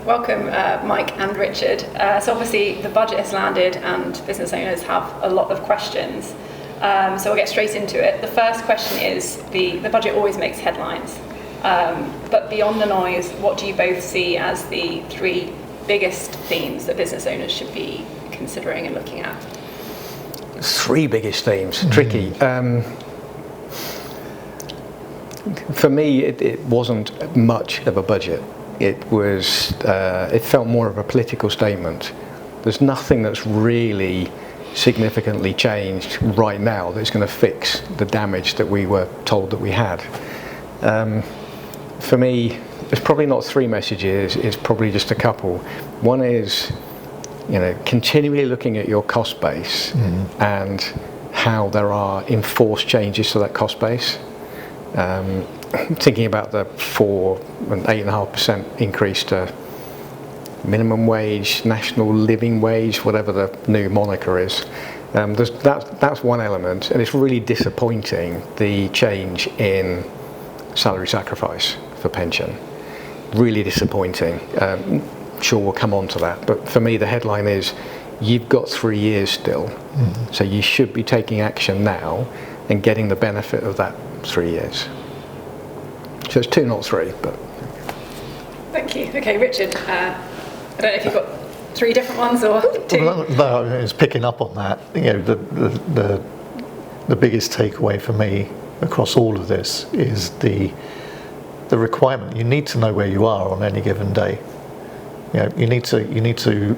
welcome Mike and Richard. So obviously the budget has landed and business owners have a lot of questions. So we'll get straight into it. The first question is, the budget always makes headlines. But beyond the noise, what do you both see as the three biggest themes that business owners should be considering and looking at? Three biggest themes, tricky. For me, it wasn't much of a budget. It felt more of a political statement. There's nothing that's really significantly changed right now that's going to fix the damage that we were told that we had. For me, it's probably not three messages, it's probably just a couple. One is, continually looking at your cost base and how there are enforced changes to that cost base. Thinking about the 4 and 8.5% increase to minimum wage, national living wage, whatever the new moniker is. That's one element, and it's really disappointing, the change in salary sacrifice for pension. Really disappointing. Sure, we'll come on to that, but for me the headline is, you've got 3 years still, so you should be taking action now and getting the benefit of that 3 years. So it's 2, not 3, but. Thank you. Okay, Richard, I don't know if you've got 3 different ones or 2. No, it's picking up on that. The biggest takeaway for me across all of this is the requirement. You need to know where you are on any given day. You need to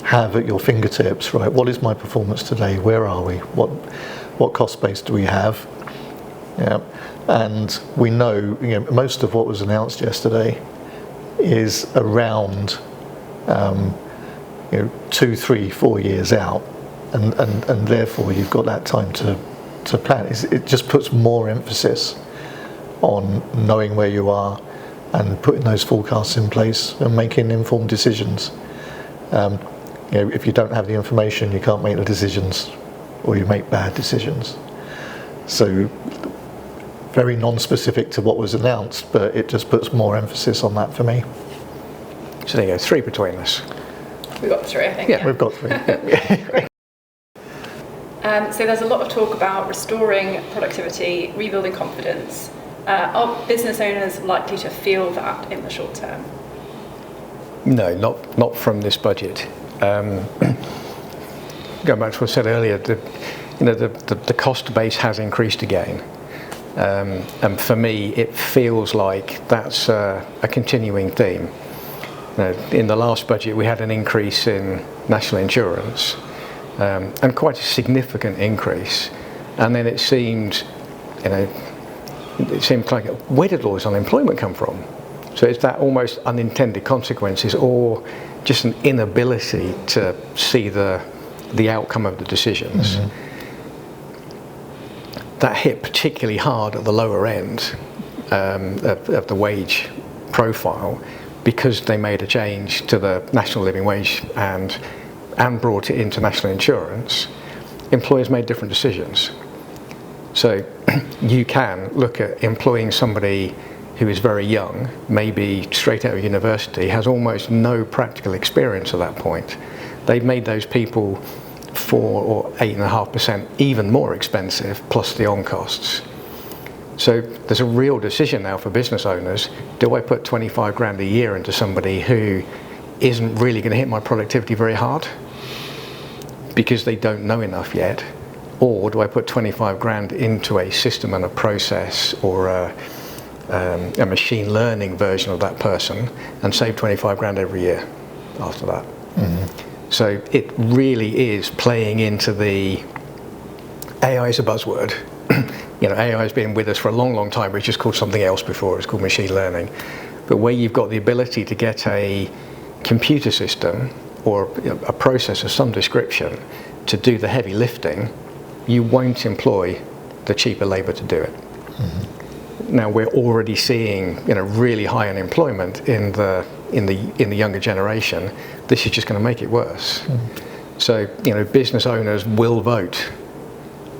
have at your fingertips, right? What is my performance today? Where are we? What cost base do we have? Yeah, and we know, most of what was announced yesterday is around 2, 3, 4 years out, and therefore you've got that time to plan. It just puts more emphasis on knowing where you are and putting those forecasts in place and making informed decisions. If you don't have the information, you can't make the decisions, or you make bad decisions. So very non-specific to what was announced, but it just puts more emphasis on that for me. So there you go, 3 between us. We've got 3, I think. Yeah, we've got 3. So there's a lot of talk about restoring productivity, rebuilding confidence. Are business owners likely to feel that in the short term? No, not from this budget. Going back to what I said earlier, the cost base has increased again. And for me, it feels like that's a continuing theme. In the last budget, we had an increase in national insurance, and quite a significant increase. And then it seemed like, where did all this unemployment come from? So it's that almost unintended consequences, or just an inability to see the outcome of the decisions. That hit particularly hard at the lower end of the wage profile, because they made a change to the national living wage and brought it into national insurance. Employers made different decisions. So you can look at employing somebody who is very young, maybe straight out of university, has almost no practical experience at that point. They've made those people 4 or 8.5% even more expensive, plus the on costs. So there's a real decision now for business owners. Do I put 25 grand a year into somebody who isn't really going to hit my productivity very hard because they don't know enough yet? Or do I put 25 grand into a system and a process, or a machine learning version of that person, and save 25 grand every year after that? So it really is playing into the, AI is a buzzword. AI has been with us for a long, long time, but it's just called something else before. It's called machine learning. But where you've got the ability to get a computer system or a process of some description to do the heavy lifting, you won't employ the cheaper labour to do it. Now we're already seeing really high unemployment in the younger generation. This is just going to make it worse. So business owners will vote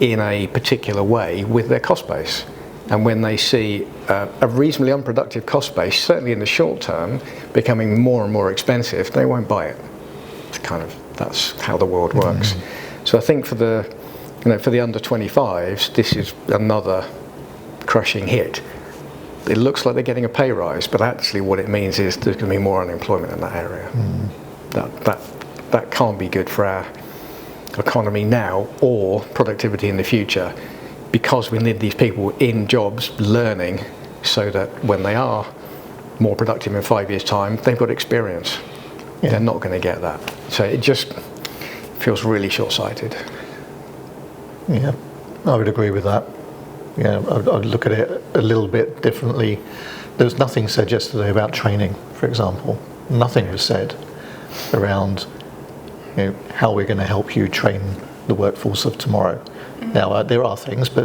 in a particular way with their cost base, And when they see a reasonably unproductive cost base, certainly in the short term, becoming more and more expensive, they won't buy it. That's how the world works. So I think for the under 25s, this is another crushing hit. It looks like they're getting a pay rise, but actually what it means is there's going to be more unemployment in that area. That can't be good for our economy now or productivity in the future, because we need these people in jobs learning so that when they are more productive in 5 years' time, they've got experience. Yeah. They're not going to get that. So it just feels really short-sighted. Yeah, I would agree with that. Yeah, I'd look at it a little bit differently. There was nothing said yesterday about training, for example. Nothing was said around how we're going to help you train the workforce of tomorrow. Now, there are things, but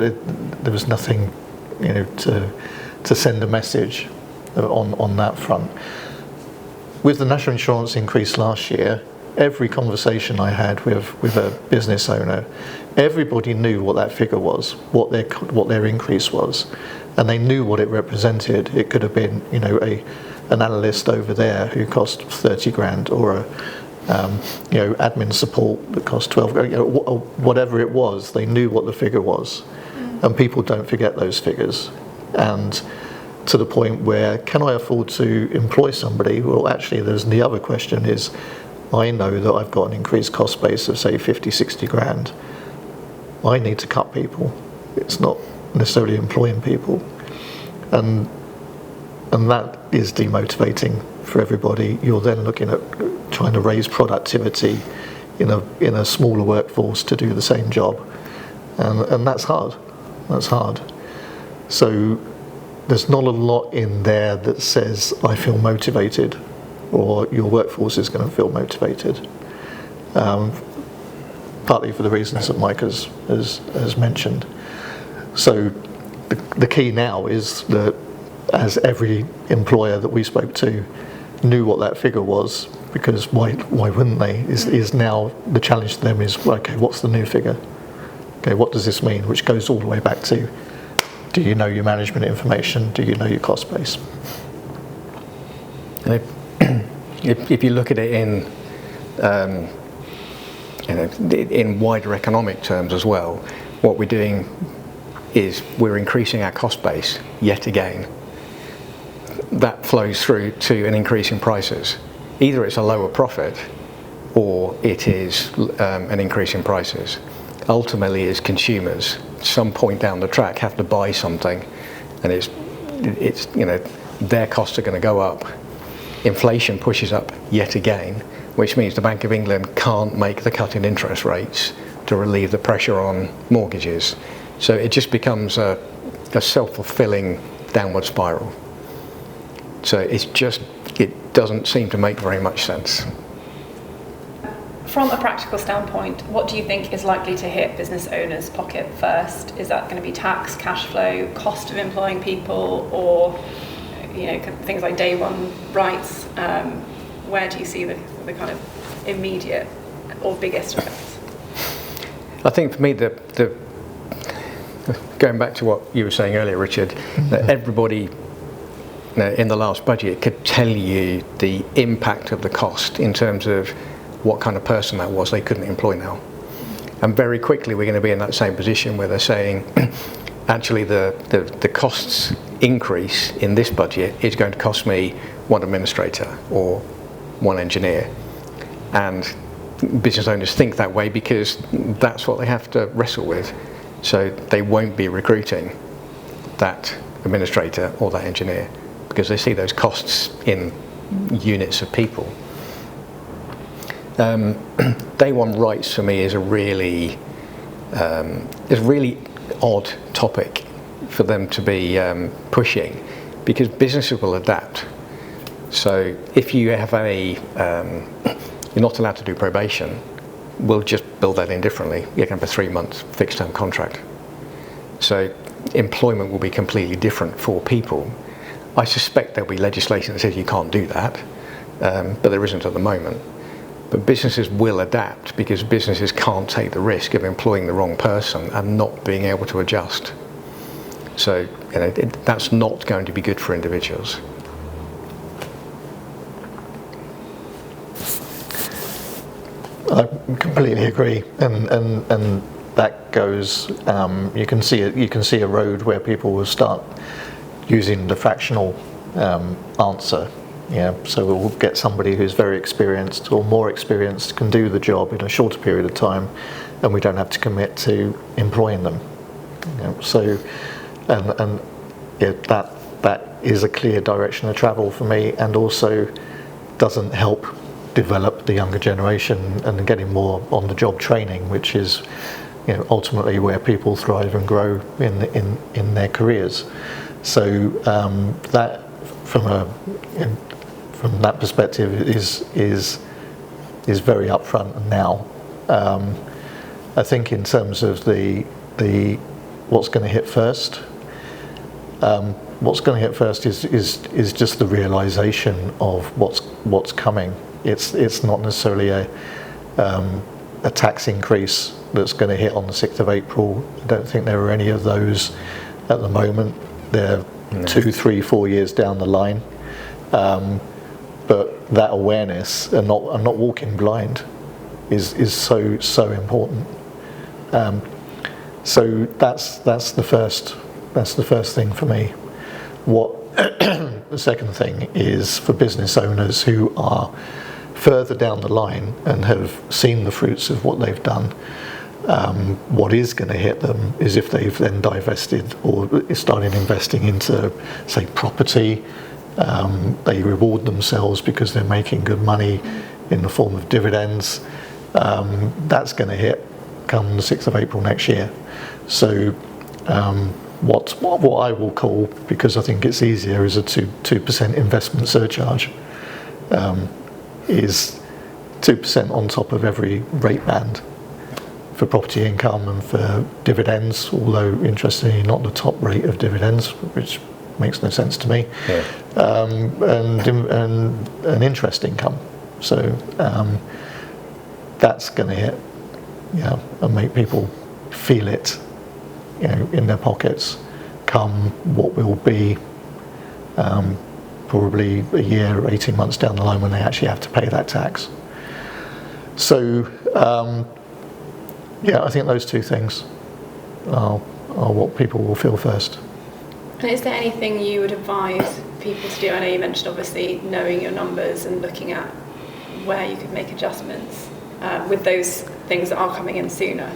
there was nothing to send a message on that front. With the national insurance increase last year, every conversation I had with a business owner, everybody knew what that figure was, what their increase was, and they knew what it represented. It could have been, an analyst over there who cost 30 grand, or admin support that cost 12 grand, whatever it was. They knew what the figure was, and people don't forget those figures. And to the point where, can I afford to employ somebody? Well, actually, the other question is, I know that I've got an increased cost base of, say, 50, 60 grand. I need to cut people. It's not necessarily employing people. And that is demotivating for everybody. You're then looking at trying to raise productivity in a smaller workforce to do the same job. And that's hard. That's hard. So there's not a lot in there that says, I feel motivated, or your workforce is going to feel motivated. Partly for the reasons that Mike has mentioned. So the key now is that, as every employer that we spoke to knew what that figure was, because why wouldn't they, is now the challenge to them is, okay, what's the new figure? Okay, what does this mean? Which goes all the way back to, do you know your management information? Do you know your cost base? If you look at it in wider economic terms as well, what we're doing is we're increasing our cost base yet again. That flows through to an increase in prices. Either it's a lower profit, or it is an increase in prices. Ultimately, as consumers, some point down the track have to buy something, and it's their costs are going to go up. Inflation pushes up yet again, which means the Bank of England can't make the cut in interest rates to relieve the pressure on mortgages. So it just becomes a self-fulfilling downward spiral. So it doesn't seem to make very much sense. From a practical standpoint, what do you think is likely to hit business owners' pocket first? Is that going to be tax, cash flow, cost of employing people, or things like day one rights? Where do you see the kind of immediate or biggest effects? I think for me, the going back to what you were saying earlier, Richard, that everybody in the last budget could tell you the impact of the cost in terms of what kind of person that was they couldn't employ now. And very quickly we're going to be in that same position where they're saying, actually the costs increase in this budget is going to cost me one administrator or one engineer. And business owners think that way because that's what they have to wrestle with. So they won't be recruiting that administrator or that engineer because they see those costs in units of people. Day one rights for me is a really odd topic for them to be pushing, because businesses will adapt. So if you have you're not allowed to do probation, we'll just build that in differently. You can have a 3-month fixed term contract. So employment will be completely different for people. I suspect there'll be legislation that says you can't do that, but there isn't at the moment. But businesses will adapt because businesses can't take the risk of employing the wrong person and not being able to adjust. So that's not going to be good for individuals. I completely agree, and that goes. You can see a road where people will start using the fractional answer. Yeah, so we'll get somebody who's very experienced or more experienced, can do the job in a shorter period of time, and we don't have to commit to employing them. So, and yeah, that is a clear direction of travel for me, and also doesn't help develop the younger generation and getting more on-the-job training, which is, ultimately where people thrive and grow in their careers. So that from that perspective is very upfront now. I think in terms of the what's going to hit first. What's going to hit first is just the realization of what's coming. It's not necessarily a tax increase that's going to hit on the 6th of April. I don't think there are any of those at the moment. They're 2, 3, 4 years down the line. But that awareness and not walking blind is so important. So that's the first thing for me. What the second thing is for business owners who are further down the line and have seen the fruits of what they've done. What is going to hit them is if they've then divested or started investing into, say, property. They reward themselves because they're making good money in the form of dividends. That's going to hit come the 6th of April next year. So what I will call, because I think it's easier, is a 2% investment surcharge. Is 2% on top of every rate band for property income and for dividends, although interestingly not the top rate of dividends, which makes no sense to me. Yeah. And interest income. So that's going to hit, and make people feel it, in their pockets, come what will be probably a year or 18 months down the line when they actually have to pay that tax. So I think those two things are what people will feel first. And is there anything you would advise people to do? I know you mentioned obviously knowing your numbers and looking at where you could make adjustments with those things that are coming in sooner.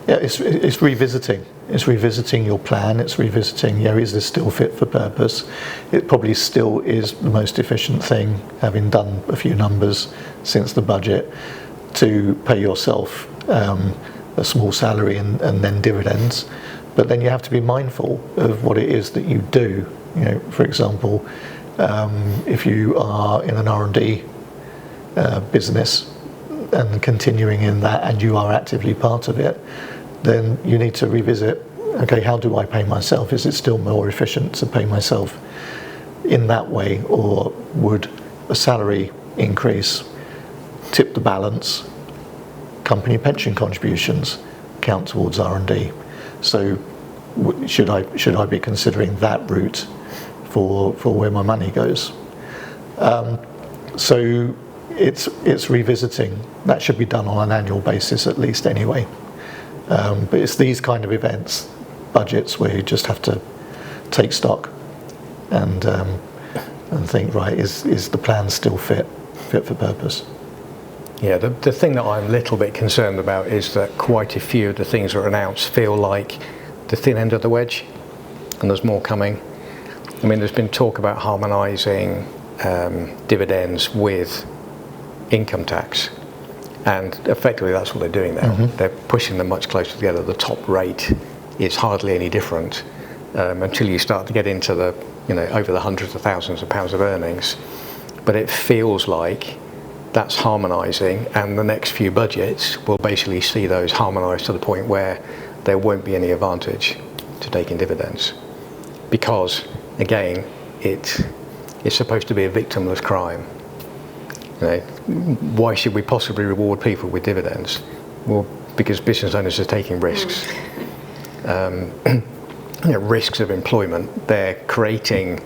Yeah, it's revisiting. It's revisiting your plan. It's revisiting, is this still fit for purpose? It probably still is the most efficient thing, having done a few numbers since the budget, to pay yourself a small salary and then dividends. But then you have to be mindful of what it is that you do. For example, if you are in an R&D business and continuing in that, and you are actively part of it, then you need to revisit, okay, how do I pay myself? Is it still more efficient to pay myself in that way, or would a salary increase tip the balance? Company pension contributions count towards R&D. So should I be considering that route for where my money goes? So it's revisiting. That should be done on an annual basis at least anyway. But it's these kind of events, budgets, where you just have to take stock and think, right, is the plan still fit for purpose? Yeah, the thing that I'm a little bit concerned about is that quite a few of the things that are announced feel like the thin end of the wedge, and there's more coming. I mean, there's been talk about harmonising dividends with income tax, and effectively that's what they're doing now. Mm-hmm. They're pushing them much closer together. The top rate is hardly any different until you start to get into the, over the hundreds of thousands of pounds of earnings. But it feels like that's harmonising, and the next few budgets will basically see those harmonised to the point where there won't be any advantage to taking dividends, because again it's supposed to be a victimless crime. Why should we possibly reward people with dividends? Well, because business owners are taking risks. risks of employment. They're creating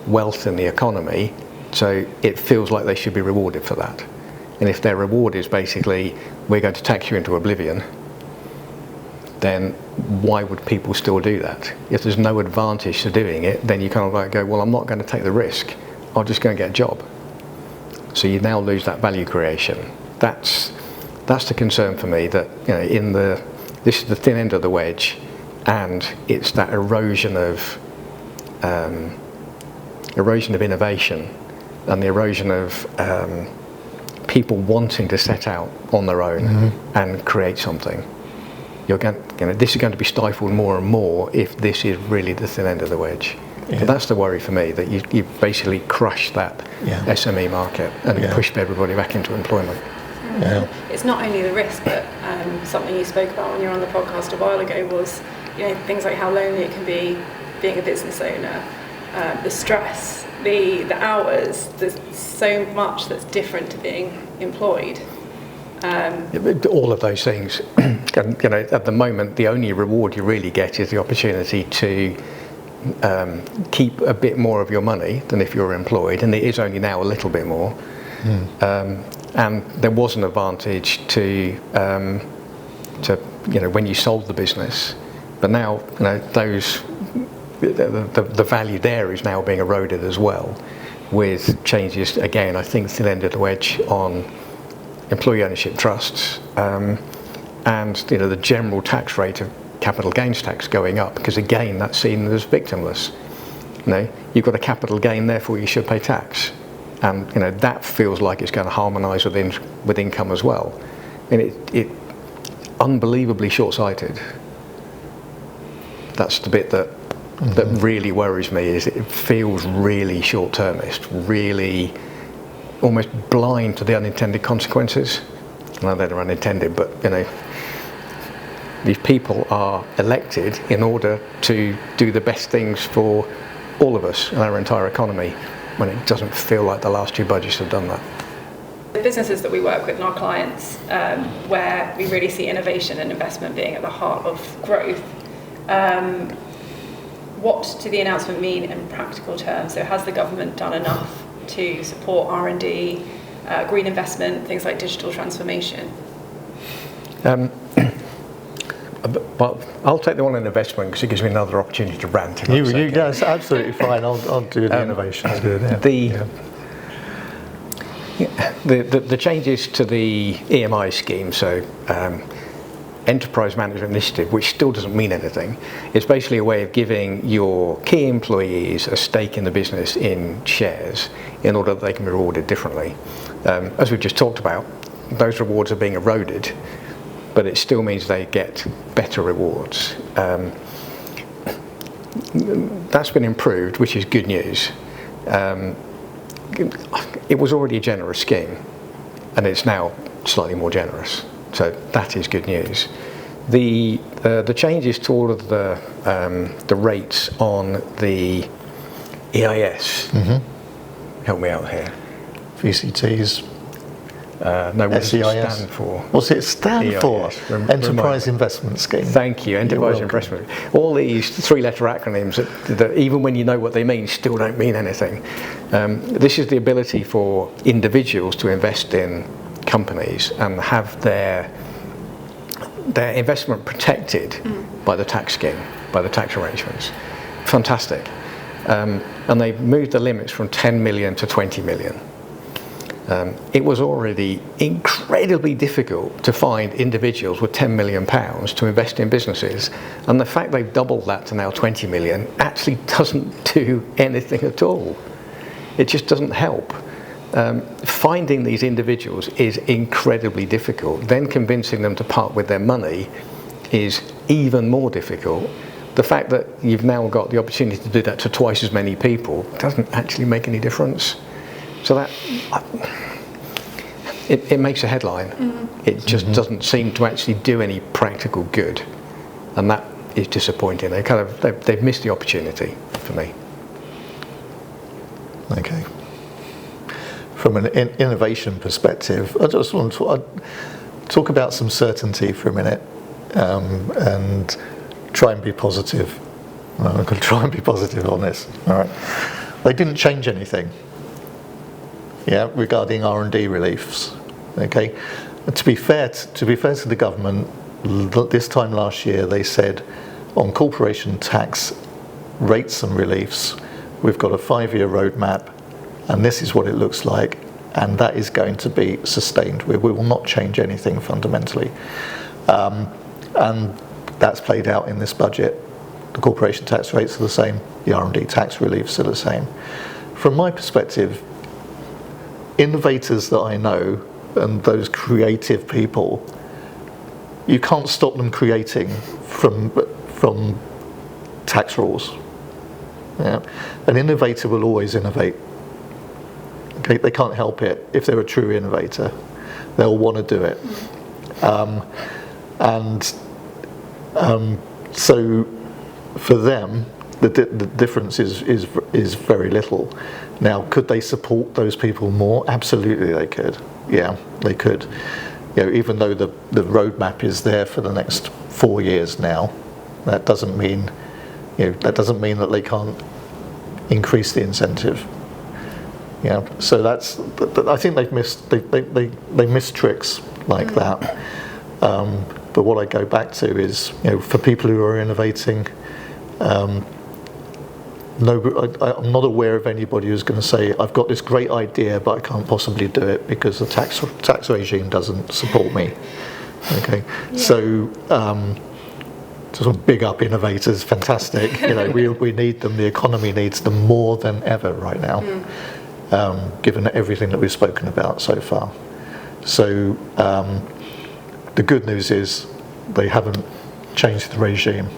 wealth in the economy, so it feels like they should be rewarded for that. And if their reward is basically, we're going to tax you into oblivion, then why would people still do that? If there's no advantage to doing it, then you kind of like go, well, I'm not going to take the risk. I'll just go and get a job. So you now lose that value creation. That's the concern for me, that this is the thin end of the wedge, and it's that erosion of innovation and the erosion of people wanting to set out on their own and create something. This is going to be stifled more and more if this is really the thin end of the wedge. Yeah. So that's the worry for me, that you basically crush that SME market and push everybody back into employment. Yeah. It's not only the risk, but something you spoke about when you were on the podcast a while ago was, things like how lonely it can be being a business owner, the stress, the hours. There's so much that's different to being employed. All of those things. At the moment, the only reward you really get is the opportunity to keep a bit more of your money than if you're employed, and it is only now a little bit more. And there was an advantage to when you sold the business, but now those the value there is now being eroded as well, with changes again. I think thin end of the wedge on employee ownership trusts, and the general tax rate of capital gains tax going up, because again that's seen as victimless. You've got a capital gain, therefore you should pay tax, and that feels like it's going to harmonise with income as well. It unbelievably short-sighted. That's the bit that really worries me, is it feels really short-termist, really almost blind to the unintended consequences. Well, they're unintended, but these people are elected in order to do the best things for all of us and our entire economy, when it doesn't feel like the last two budgets have done that. The businesses that we work with and our clients, where we really see innovation and investment being at the heart of growth, what do the announcement mean in practical terms? So has the government done enough to support R&D, green investment, things like digital transformation? But I'll take the one on investment because it gives me another opportunity to rant. That's absolutely fine. I'll do the innovation. The changes to the EMI scheme, so Enterprise Management Initiative, which still doesn't mean anything, it's basically a way of giving your key employees a stake in the business in shares in order that they can be rewarded differently. As we've just talked about, those rewards are being eroded, but it still means they get better rewards. That's been improved, which is good news. It was already a generous scheme, and it's now slightly more generous. So that is good news. The changes to all of the rates on the EIS. Help me out here. VCTs. No, what does it SEIS? stand for? What's it stand EIS. for? Enterprise Investment Scheme. Thank you, Enterprise Investment. All these three-letter acronyms that even when you know what they mean, still don't mean anything. This is the ability for individuals to invest in companies and have their investment protected by the tax scheme, by the tax arrangements. Fantastic. And they've moved the limits from 10 million to 20 million. It was already incredibly difficult to find individuals with £10 million to invest in businesses, and the fact they've doubled that to now 20 million actually doesn't do anything at all. It just doesn't help. Finding these individuals is incredibly difficult. Then convincing them to part with their money is even more difficult. The fact that you've now got the opportunity to do that to twice as many people doesn't actually make any difference. So that it makes a headline. It just doesn't seem to actually do any practical good, and that is disappointing. They've missed the opportunity for me. Okay. From an innovation perspective, I just want to talk about some certainty for a minute, and try and be positive. I'm going to try and be positive on this. All right. They didn't change anything, regarding R&D reliefs. Okay. To be fair to the government, this time last year they said on corporation tax rates and reliefs, we've got a 5-year roadmap, and this is what it looks like, and that is going to be sustained. We will not change anything fundamentally, and that's played out in this budget. The corporation tax rates are the same, the R&D tax reliefs are the same. From my perspective, innovators that I know and those creative people, you can't stop them creating from tax rules. Yeah. An innovator will always innovate. Okay, they can't help it. If they're a true innovator, they'll want to do it. So for them, the difference is very little. Now, could they support those people more? Absolutely, they could. Yeah, they could. Even though the roadmap is there for the next 4 years now, that doesn't mean that they can't increase the incentive. So I think they missed tricks like that. But what I go back to is, for people who are innovating, I'm not aware of anybody who's going to say, I've got this great idea, but I can't possibly do it because the tax regime doesn't support me. Okay, so just big up innovators, fantastic. We need them. The economy needs them more than ever right now, given everything that we've spoken about so far. So the good news is they haven't changed the regime.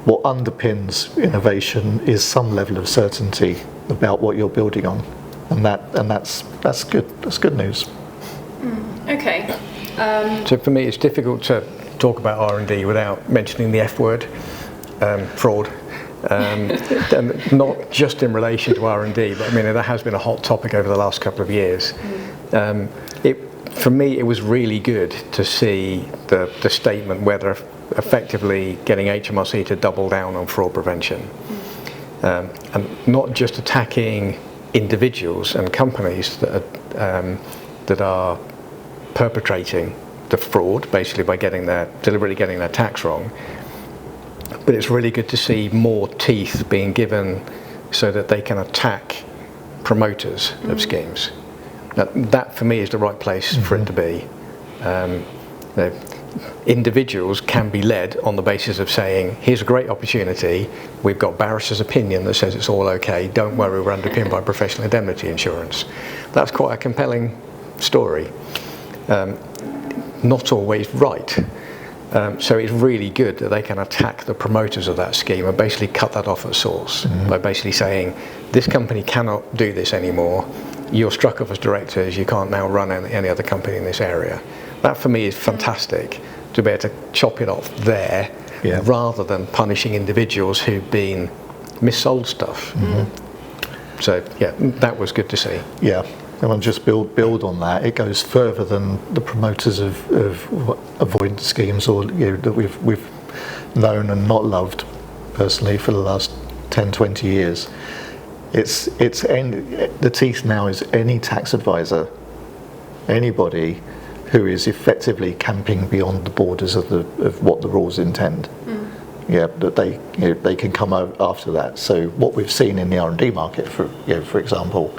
What underpins innovation is some level of certainty about what you're building on, and that's good. That's good news. Okay. So for me, it's difficult to talk about R&D without mentioning the F word, fraud. And not just in relation to R&D, but that has been a hot topic over the last couple of years. For me, it was really good to see the statement where they're effectively getting HMRC to double down on fraud prevention, and not just attacking individuals and companies that are perpetrating the fraud, basically by deliberately getting their tax wrong. But it's really good to see more teeth being given so that they can attack promoters of schemes. Now, that for me is the right place for it to be. Individuals can be led on the basis of saying, here's a great opportunity, we've got barrister's opinion that says it's all okay, don't worry, we're underpinned by professional indemnity insurance. That's quite a compelling story. Not always right. So it's really good that they can attack the promoters of that scheme and basically cut that off at source by basically saying, this company cannot do this anymore, you're struck off as directors, you can't now run any other company in this area. That for me is fantastic, to be able to chop it off there rather than punishing individuals who've been missold stuff. So that was good to see. Yeah. And I'll just build on that. It goes further than the promoters of avoidance schemes, or that we've known and not loved personally for the last 10-20 years. The teeth now is any tax advisor, anybody who is effectively camping beyond the borders of what the rules intend. That they can come after that. So what we've seen in the R&D market, for example,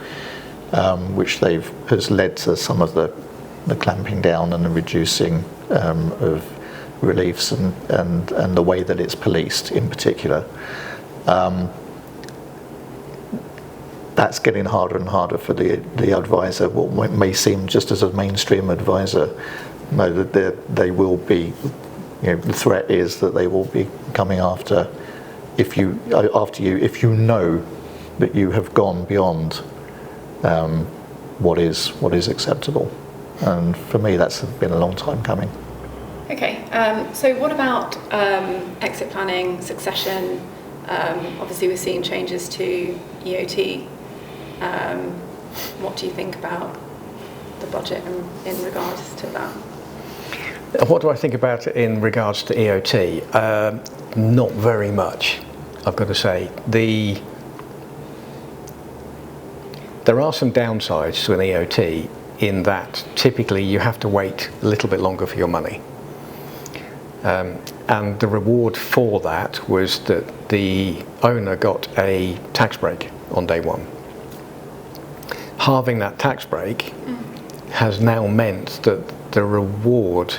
which has led to some of the clamping down and the reducing of reliefs and the way that it's policed in particular. That's getting harder and harder for the advisor. What may seem just as a mainstream advisor, know that they will be. The threat is that they will be coming after you if you know that you have gone beyond what is acceptable. And for me, that's been a long time coming. Okay, so what about exit planning, succession? Obviously, we're seeing changes to EOT. What do you think about the budget in regards to that? What do I think about it in regards to EOT? Not very much. I've got to say, there are some downsides to an EOT in that typically you have to wait a little bit longer for your money. And the reward for that was that the owner got a tax break on day one. Halving that tax break has now meant that the reward,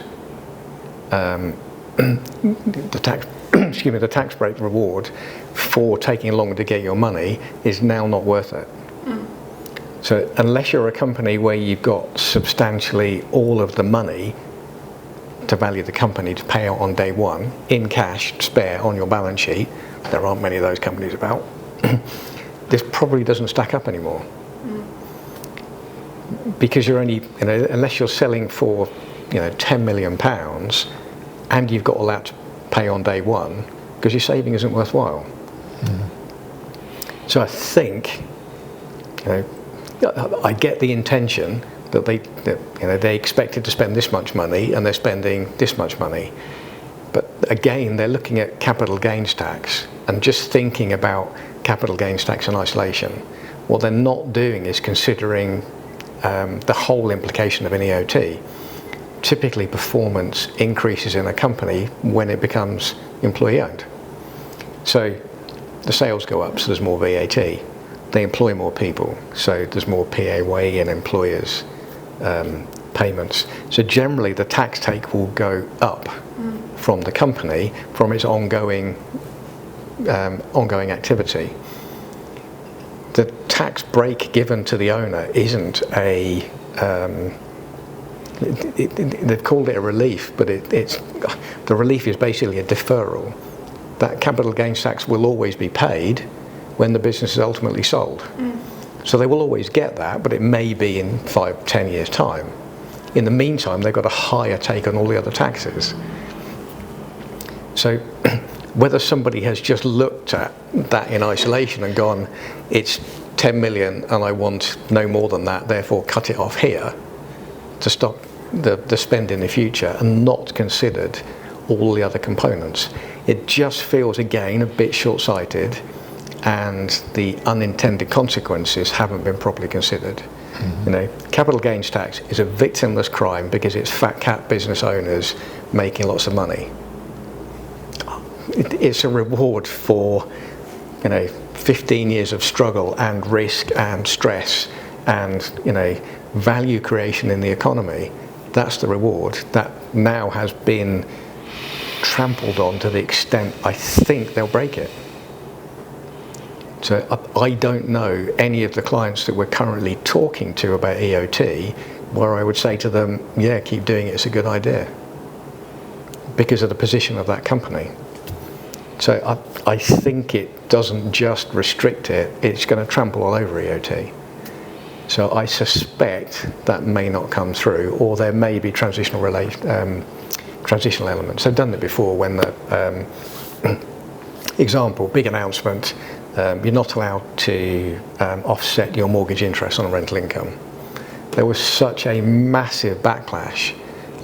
the tax break reward for taking longer to get your money is now not worth it. So unless you're a company where you've got substantially all of the money to value the company to pay out on day one in cash, spare on your balance sheet, there aren't many of those companies about, this probably doesn't stack up anymore. Because you're only, unless you're selling for, £10 million and you've got all that to pay on day one, because your saving isn't worthwhile. So I think, I get the intention that they expected to spend this much money and they're spending this much money. But again, they're looking at capital gains tax and just thinking about capital gains tax in isolation. What they're not doing is considering the whole implication of an EOT. Typically, performance increases in a company when it becomes employee owned. So the sales go up, so there's more VAT. They employ more people, so there's more PAYE and employers' payments. So generally, the tax take will go up from the company from its ongoing activity. The tax break given to the owner isn't a they've called it a relief, but the relief is basically a deferral. That capital gains tax will always be paid when the business is ultimately sold. So they will always get that, but it may be in 5-10 years' time. In the meantime, they've got a higher take on all the other taxes. So whether somebody has just looked at that in isolation and gone, it's 10 million and I want no more than that, therefore cut it off here to stop the spend in the future, and not considered all the other components. It just feels, again, a bit short-sighted, and the unintended consequences haven't been properly considered. Capital gains tax is a victimless crime because it's fat cat business owners making lots of money. It's a reward for 15 years of struggle and risk and stress and value creation in the economy. That's the reward that now has been trampled on to the extent I think they'll break it. So I don't know any of the clients that we're currently talking to about EOT where I would say to them, yeah, keep doing it, it's a good idea, because of the position of that company. So I think it doesn't just restrict it, it's going to trample all over EOT. So I suspect that may not come through, or there may be transitional elements. I've done it before when the example, big announcement, you're not allowed to offset your mortgage interest on rental income. There was such a massive backlash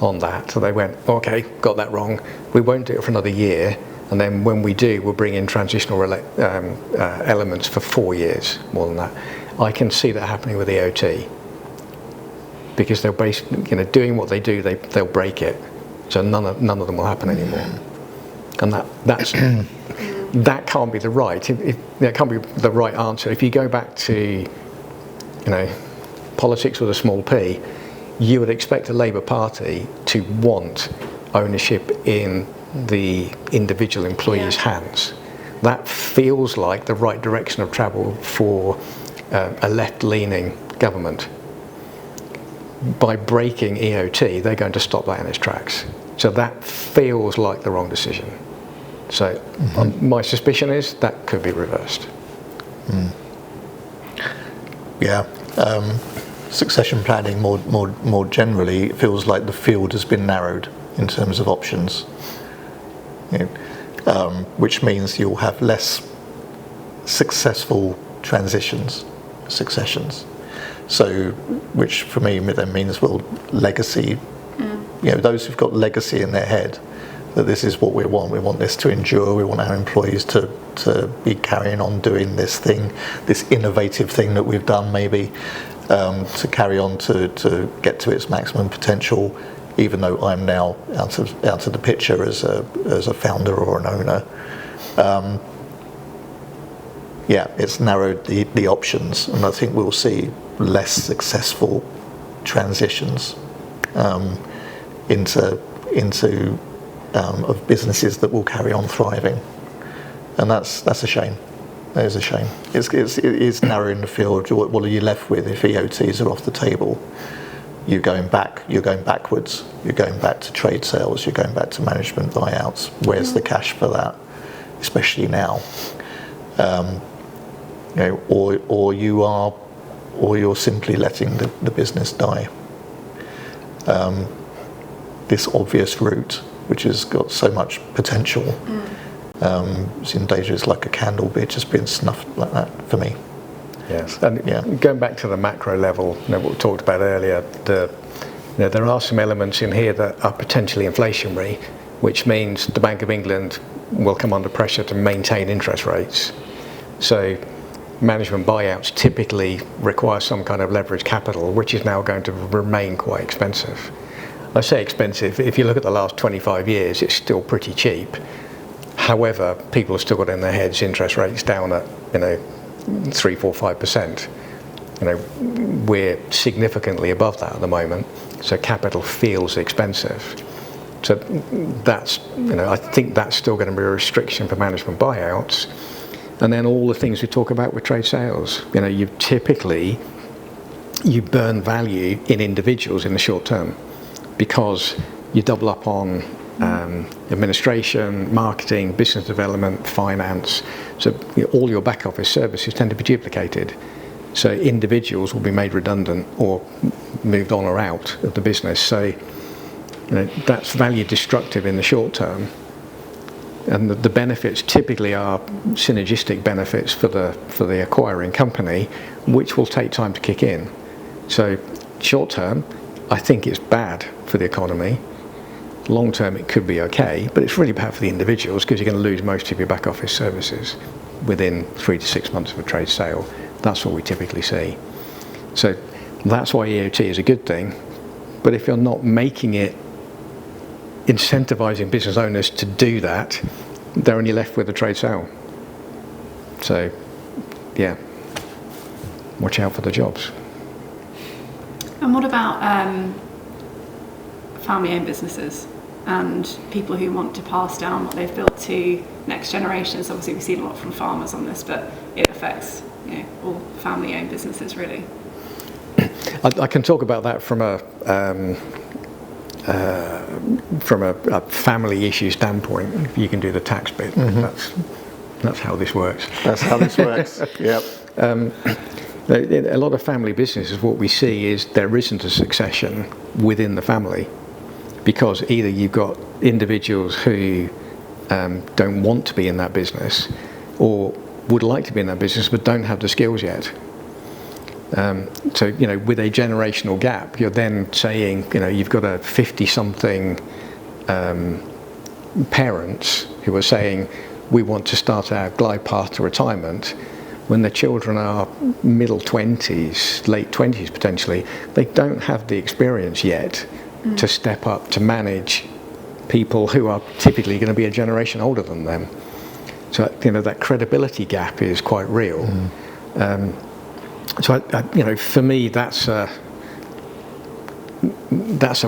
on that, so they went, okay, got that wrong, we won't do it for another year, and then when we do, we'll bring in transitional elements for 4 years, more than that. I can see that happening with EOT, because they'll doing what they do, they'll break it, so none of them will happen anymore, and that can't be the right. That can't be the right answer. If you go back to, politics with a small p, you would expect a Labour Party to want ownership in the individual employee's hands. That feels like the right direction of travel for a left-leaning government. By breaking EOT, they're going to stop that in its tracks. So that feels like the wrong decision. So my suspicion is that could be reversed. Yeah. Succession planning more generally, it feels like the field has been narrowed in terms of options, which means you'll have less successful successions. So, which for me then means, well, legacy. Those who've got legacy in their head, that this is what we want. We want this to endure. We want our employees to be carrying on doing this thing, this innovative thing that we've done maybe, to carry on to get to its maximum potential, even though I'm now out of the picture as a founder or an owner. It's narrowed the options, and I think we'll see less successful transitions into of businesses that will carry on thriving, and that's a shame. That is a shame. It is narrowing the field. What are you left with if EOTs are off the table? You're going backwards. You're going back to trade sales. You're going back to management buyouts. Where's the cash for that, especially now? Or you're simply letting the business die. This obvious route, which has got so much potential, is in danger. It's like a candle just being snuffed like that for me. Yes, and going back to the macro level, what we talked about earlier, there are some elements in here that are potentially inflationary, which means the Bank of England will come under pressure to maintain interest rates. So management buyouts typically require some kind of leverage capital, which is now going to remain quite expensive. I say expensive, if you look at the last 25 years, it's still pretty cheap. However, people have still got in their heads interest rates down at 3, 4, 5%. We're significantly above that at the moment, so capital feels expensive. So that's, I think that's still going to be a restriction for management buyouts. And then all the things we talk about with trade sales. You burn value in individuals in the short term because you double up on administration, marketing, business development, finance. So all your back office services tend to be duplicated. So individuals will be made redundant or moved on or out of the business. So that's value destructive in the short term. And the benefits typically are synergistic benefits for the acquiring company, which will take time to kick in. So short term, I think it's bad for the economy. Long term, it could be okay, but it's really bad for the individuals because you're going to lose most of your back office services within 3 to 6 months of a trade sale. That's what we typically see. So that's why EOT is a good thing. But if you're not making it incentivizing business owners to do that, they're only left with a trade sale. So, watch out for the jobs. And what about family-owned businesses and people who want to pass down what they've built to next generations? Obviously, we've seen a lot from farmers on this, but it affects all family-owned businesses, really. I can talk about that from a family issue standpoint. If you can do the tax bit, that's how this works. That's how this works. Yep. A lot of family businesses, what we see is there isn't a succession within the family because either you've got individuals who don't want to be in that business or would like to be in that business but don't have the skills yet. So, with a generational gap, you're then saying, you've got a 50-something parents who are saying, we want to start our glide path to retirement. When the children are middle 20s, late 20s potentially, they don't have the experience yet to step up to manage people who are typically going to be a generation older than them. So, that credibility gap is quite real. So, for me, that's a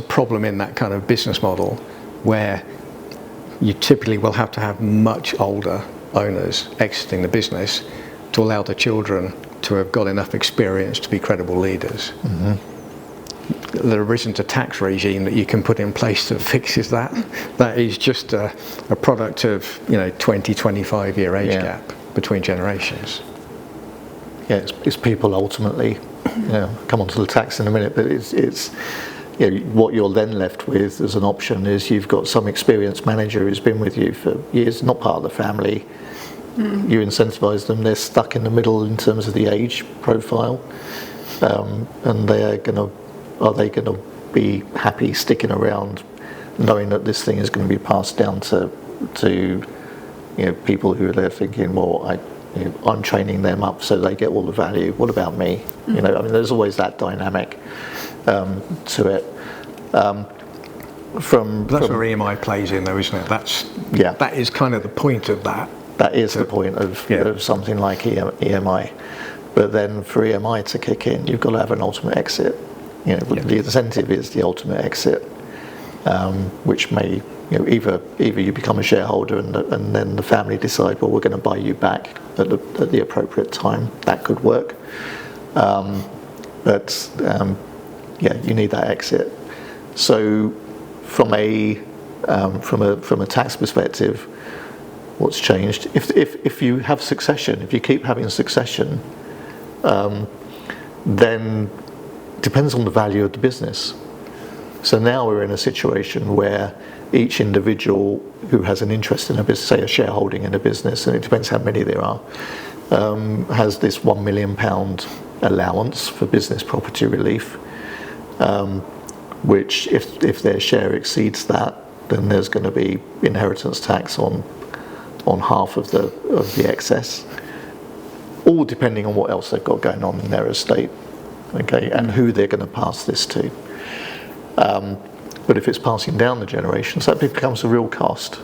problem in that kind of business model where you typically will have to have much older owners exiting the business to allow the children to have got enough experience to be credible leaders. There isn't a tax regime that you can put in place that fixes that. That is just a product of 20, 25 year age gap between generations. Yeah, it's people ultimately. Come on to the tax in a minute, but it's what you're then left with as an option is you've got some experienced manager who's been with you for years, not part of the family. You incentivise them; they're stuck in the middle in terms of the age profile, and are they going to be happy sticking around knowing that this thing is going to be passed down to people who are there thinking, well, I'm training them up so they get all the value. What about me? There's always that dynamic to it. That's where EMI plays in, though, isn't it? That is kind of the point of that. That is the point of something like EMI. But then for EMI to kick in, you've got to have an ultimate exit. The incentive is the ultimate exit, which may, either you become a shareholder and then the family decide, well, we're going to buy you back at the appropriate time. That could work. But you need that exit. So from a tax perspective, what's changed? If you have succession, if you keep having succession, then depends on the value of the business. So now we're in a situation where each individual who has an interest in a business, say a shareholding in a business, and it depends how many there are, has this £1 million allowance for business property relief, which if their share exceeds that, then there's going to be inheritance tax on half of the excess, all depending on what else they've got going on in their estate, okay, and who they're going to pass this to. But if it's passing down the generations, that becomes a real cost.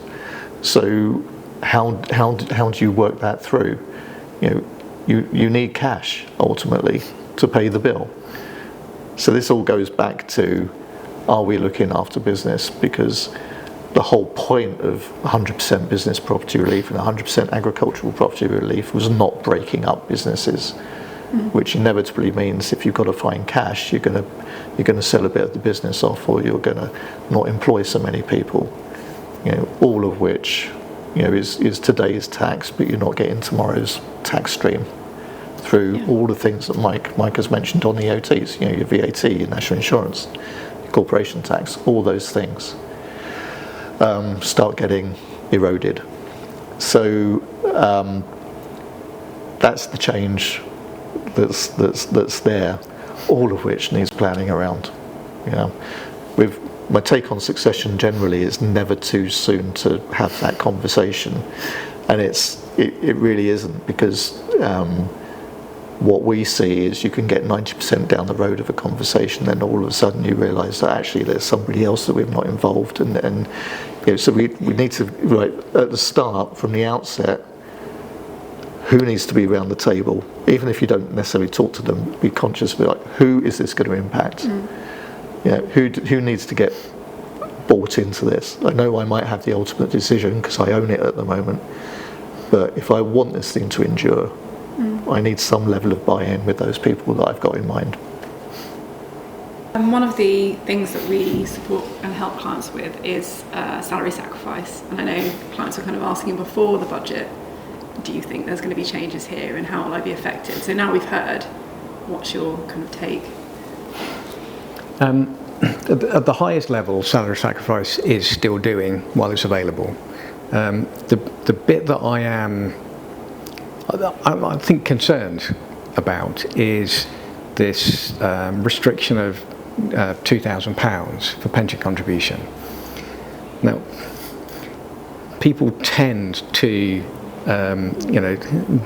So how do you work that through? You need cash ultimately to pay the bill. So this all goes back to, are we looking after business? Because the whole point of 100% business property relief and 100% agricultural property relief was not breaking up businesses, which inevitably means if you've got to find cash, you're going to sell a bit of the business off, or you're going to not employ so many people. All of which is today's tax, but you're not getting tomorrow's tax stream through all the things that Mike has mentioned on the EOTs. Your VAT, your national insurance, your corporation tax, all those things start getting eroded. So that's the change that's there, all of which needs planning around. With my take on succession generally is never too soon to have that conversation, and it really isn't, because what we see is you can get 90% down the road of a conversation, then all of a sudden you realise that actually there's somebody else that we've not involved, and so we need to, right at the start, from the outset, who needs to be around the table, even if you don't necessarily talk to them, be conscious of it, like, who is this going to impact? Who needs to get bought into this? I know I might have the ultimate decision because I own it at the moment, but if I want this thing to endure, I need some level of buy-in with those people that I've got in mind. And one of the things that we support and help clients with is salary sacrifice. And I know clients are kind of asking before the budget, do you think there's going to be changes here and how will I be affected? So now we've heard, what's your kind of take? At the highest level, salary sacrifice is still doing while it's available. The bit that I think concerned about is this restriction of £2,000 for pension contribution. Now, people tend to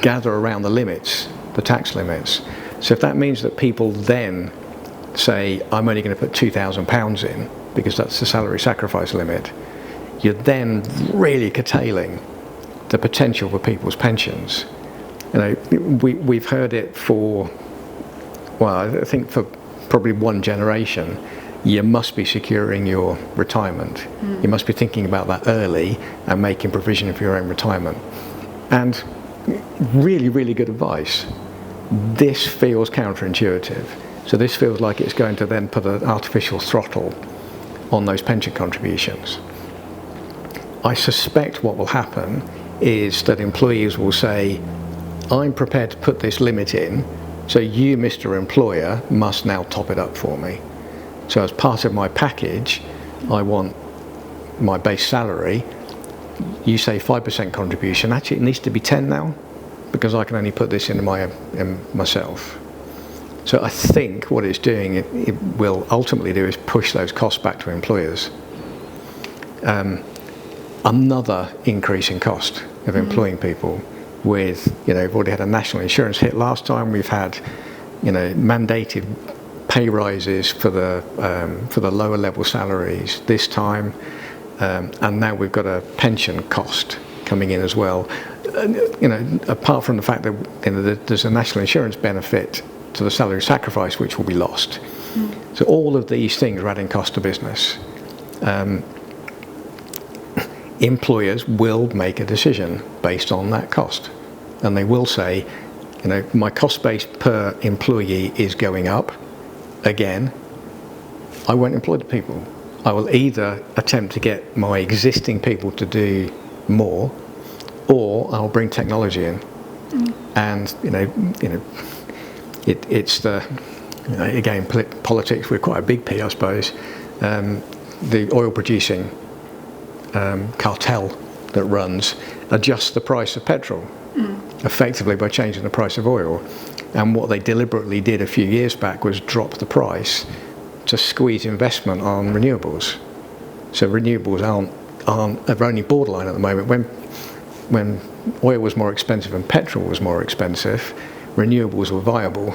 gather around the limits, the tax limits. So if that means that people then say, I'm only going to put £2,000 in because that's the salary sacrifice limit, you're then really curtailing the potential for people's pensions. We've heard it for, I think for probably one generation. You must be securing your retirement. You must be thinking about that early and making provision for your own retirement. And really, really good advice. This feels counterintuitive. So this feels like it's going to then put an artificial throttle on those pension contributions. I suspect what will happen is that employees will say, I'm prepared to put this limit in, so you, Mr. Employer, must now top it up for me. So as part of my package, I want my base salary. You say 5% contribution. Actually, it needs to be 10 now, because I can only put this in myself. So I think what it's doing, it will ultimately do, is push those costs back to employers. another increase in cost of employing people with, we've already had a national insurance hit last time, we've had, mandated pay rises for the lower level salaries this time, and now we've got a pension cost coming in as well. Apart from the fact that there's a national insurance benefit to the salary sacrifice which will be lost. So all of these things are adding cost to business. Employers will make a decision based on that cost, and they will say, my cost base per employee is going up. Again, I won't employ the people. I will either attempt to get my existing people to do more, or I'll bring technology in. And it's the again, politics with quite a big P, I suppose. The oil producing cartel that runs adjusts the price of petrol effectively by changing the price of oil. And what they deliberately did a few years back was drop the price to squeeze investment on renewables. So renewables are only borderline at the moment. When oil was more expensive and petrol was more expensive, renewables were viable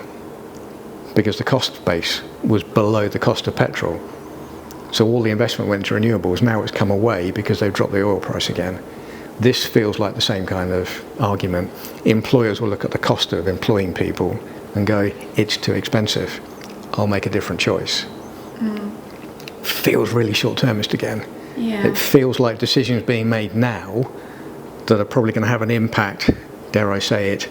because the cost base was below the cost of petrol. So all the investment went to renewables. Now it's come away because they've dropped the oil price again. This feels like the same kind of argument. Employers will look at the cost of employing people and go, it's too expensive. I'll make a different choice. Feels really short-termist again. Yeah. It feels like decisions being made now that are probably going to have an impact, dare I say it,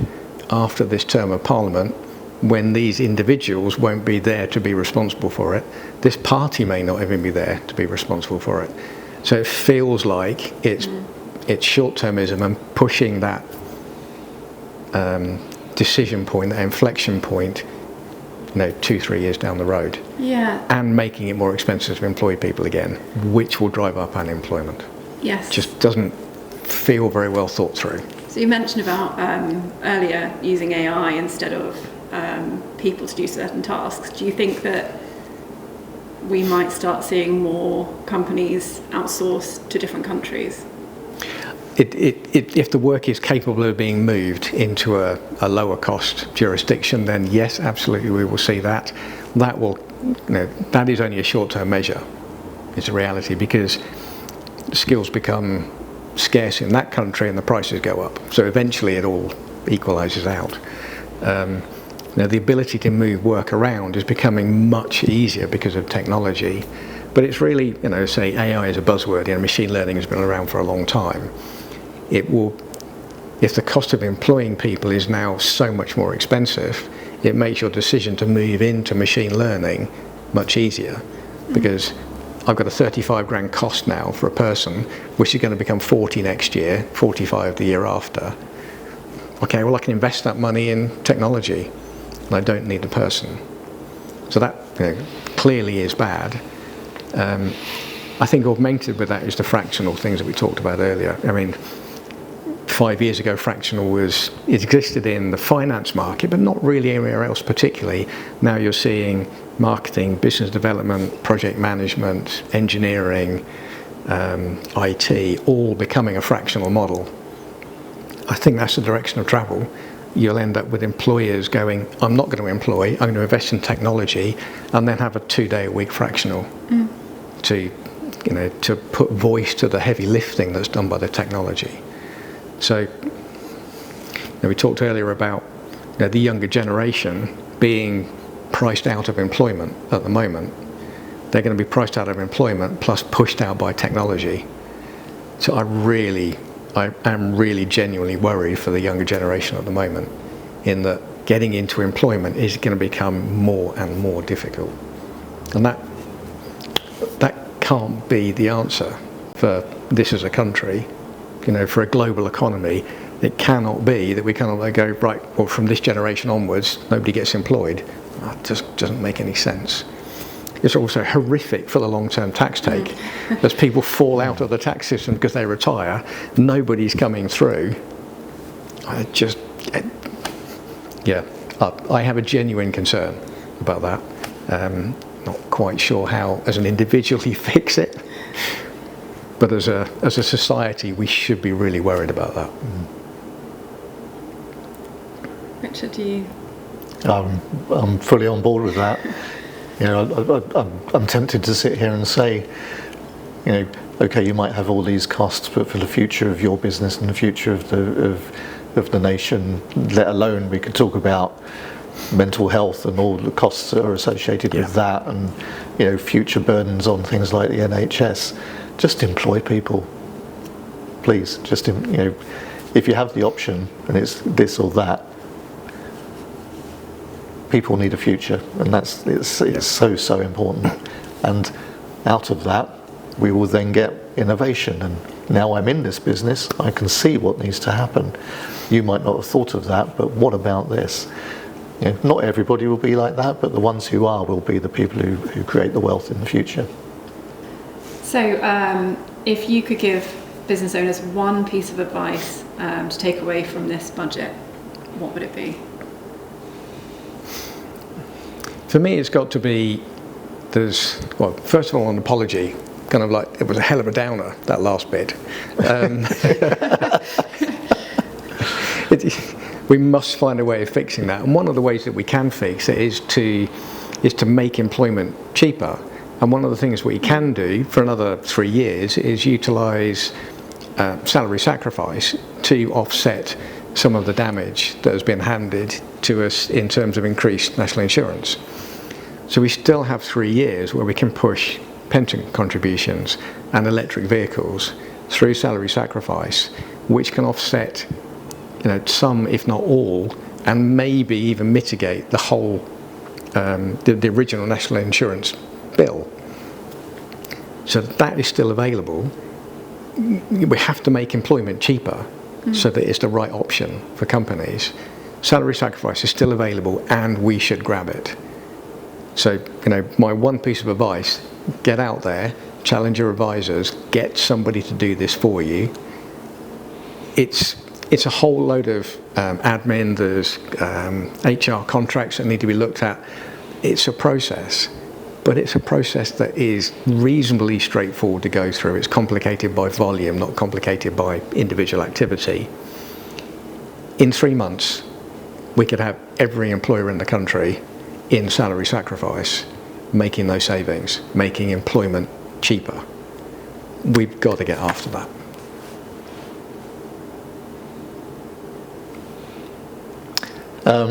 after this term of Parliament, when these individuals won't be there to be responsible for it. This party may not even be there to be responsible for it. So it feels like it's short-termism and pushing that decision point, that inflection point, 2-3 years down the road. Yeah. And making it more expensive to employ people again, which will drive up unemployment. Yes. Just doesn't feel very well thought through. So you mentioned about earlier using AI instead of people to do certain tasks. Do you think that we might start seeing more companies outsource to different countries? If the work is capable of being moved into a lower cost jurisdiction, then yes, absolutely we will see that. That is only a short-term measure. It's a reality because skills become scarce in that country and the prices go up. So eventually it all equalises out. The ability to move work around is becoming much easier because of technology. But it's really, say AI is a buzzword, machine learning has been around for a long time. It will, if the cost of employing people is now so much more expensive, it makes your decision to move into machine learning much easier because I've got a 35 grand cost now for a person, which is going to become 40 next year, 45 the year after. Okay, well I can invest that money in technology and I don't need the person. So that clearly is bad. I think augmented with that is the fractional things that we talked about earlier. 5 years ago, fractional it existed in the finance market, but not really anywhere else particularly. Now you're seeing marketing, business development, project management, engineering, IT, all becoming a fractional model. I think that's the direction of travel. You'll end up with employers going, I'm not going to employ, I'm going to invest in technology, and then have a 2-day-a-week fractional to put voice to the heavy lifting that's done by the technology. So we talked earlier about the younger generation being priced out of employment at the moment. They're going to be priced out of employment plus pushed out by technology. So I am really genuinely worried for the younger generation at the moment in that getting into employment is going to become more and more difficult. And that can't be the answer for this as a country. For a global economy, it cannot be that we cannot go, right, well, from this generation onwards, nobody gets employed. That just doesn't make any sense. It's also horrific for the long-term tax take. As people fall out of the tax system because they retire, nobody's coming through. I have a genuine concern about that. Not quite sure how, as an individual, you fix it. But as a society, we should be really worried about that. Richard, do you? I'm fully on board with that. You know, I'm tempted to sit here and say, you know, okay, you might have all these costs, but for the future of your business and the future of the nation, let alone we could talk about mental health and all the costs that are associated with that, and you know, future burdens on things like the NHS. Just employ people, please. Just you know, if you have the option and it's this or that, people need a future, and it's so important. And out of that, we will then get innovation. And now I'm in this business, I can see what needs to happen. You might not have thought of that, but what about this? You know, not everybody will be like that, but the ones who are will be the people who create the wealth in the future. So, if you could give business owners one piece of advice to take away from this budget, what would it be? For me, it's got to be, well, first of all, an apology. Kind of like, it was a hell of a downer, that last bit. We must find a way of fixing that. And one of the ways that we can fix it is to make employment cheaper. And one of the things we can do for another 3 years is utilise salary sacrifice to offset some of the damage that has been handed to us in terms of increased national insurance. So we still have 3 years where we can push pension contributions and electric vehicles through salary sacrifice, which can offset, you know, some, if not all, and maybe even mitigate the whole, the original national insurance bill. So that is still available. We have to make employment cheaper so that it's the right option for companies. Salary sacrifice is still available, and we should grab it. So, you know, my one piece of advice: get out there, challenge your advisors, get somebody to do this for you. It's a whole load of admin, there's HR contracts that need to be looked at. It's a process, but it's a process that is reasonably straightforward to go through. It's complicated by volume, not complicated by individual activity. In 3 months, we could have every employer in the country in salary sacrifice, making those savings, making employment cheaper. We've got to get after that.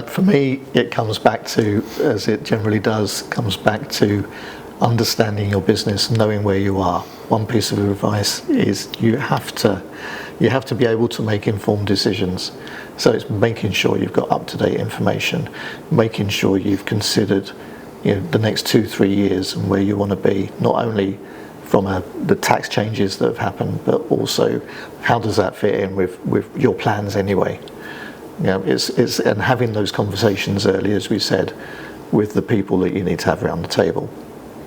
For me, it comes back to, as it generally does, comes back to understanding your business, knowing where you are. One piece of advice is you have to be able to make informed decisions. So it's making sure you've got up-to-date information, making sure you've considered, you know, the next 2-3 years and where you want to be, not only from the tax changes that have happened, but also how does that fit in with your plans anyway. You know, it's and having those conversations early, as we said, with the people that you need to have around the table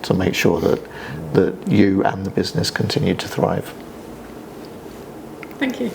to make sure that you and the business continue to thrive. Thank you.